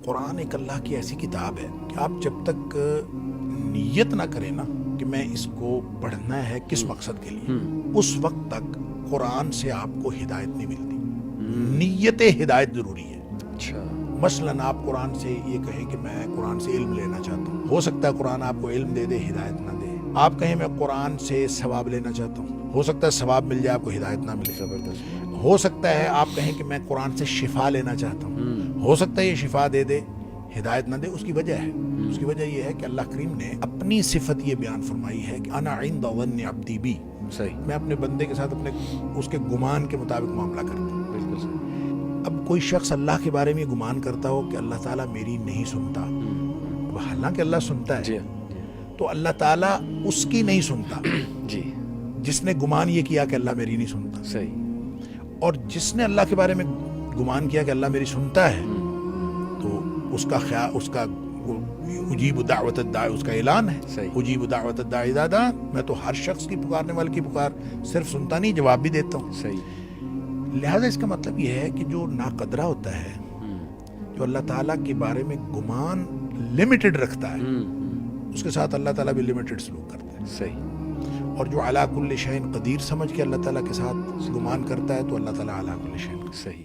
قرآن ایک اللہ کی ایسی کتاب ہے کہ آپ جب تک نیت نہ کریں نا کہ میں اس کو پڑھنا ہے کس مقصد کے لیے، اس وقت تک قرآن سے آپ کو ہدایت نہیں ملتی۔ نیت ہدایت ضروری ہے۔ اچھا، مثلاً آپ قرآن سے یہ کہیں کہ میں قرآن سے علم لینا چاہتا ہوں، ہو سکتا ہے قرآن آپ کو علم دے دے، ہدایت نہ دے۔ آپ کہیں میں قرآن سے ثواب لینا چاہتا ہوں، ہو سکتا ہے ثواب مل جائے، آپ کو ہدایت نہ ملے۔ زبردست۔ ہو سکتا ہے آپ کہیں کہ میں قرآن سے شفا لینا چاہتا ہوں، ہو سکتا ہے یہ شفا دے دے، ہدایت نہ دے۔ اس کی وجہ ہے، اس کی وجہ یہ ہے کہ اللہ کریم نے اپنی صفت یہ بیان فرمائی ہے کہ انا عند ظن عبدی بی، صحیح، میں اپنے بندے کے ساتھ اس کے گمان کے مطابق معاملہ کرتا ہوں۔ بالکل صحیح۔ اب کوئی شخص اللہ کے بارے میں گمان کرتا ہو کہ اللہ تعالیٰ میری نہیں سنتا، اب حالانکہ اللہ سنتا ہے، جی تو اللہ تعالیٰ اس کی نہیں سنتا جی، جس نے گمان یہ کیا کہ اللہ میری نہیں سنتا، صحیح، اور جس نے اللہ کے بارے میں گمان کیا کہ اللہ میری سنتا ہے، تو اس کا خیال، اس کا اجیب دعوت الداعی، اس کا اعلان ہے، صحیح، اجیب دعوت الداعی اذا دعان، میں تو ہر شخص کی پکارنے والے کی پکار صرف سنتا نہیں، جواب بھی دیتا ہوں۔ صحیح، لہذا اس کا مطلب یہ ہے کہ جو ناقدرہ ہوتا ہے، جو اللہ تعالیٰ کے بارے میں گمان لمیٹڈ رکھتا ہے، اس کے ساتھ اللہ تعالیٰ بھی لمیٹڈ سلوک کرتا ہے۔ صحیح، اور جو علی کل شیء قدیر سمجھ کے اللہ تعالیٰ کے ساتھ گمان کرتا ہے، تو اللہ تعالیٰ علی کل شیء صحیح۔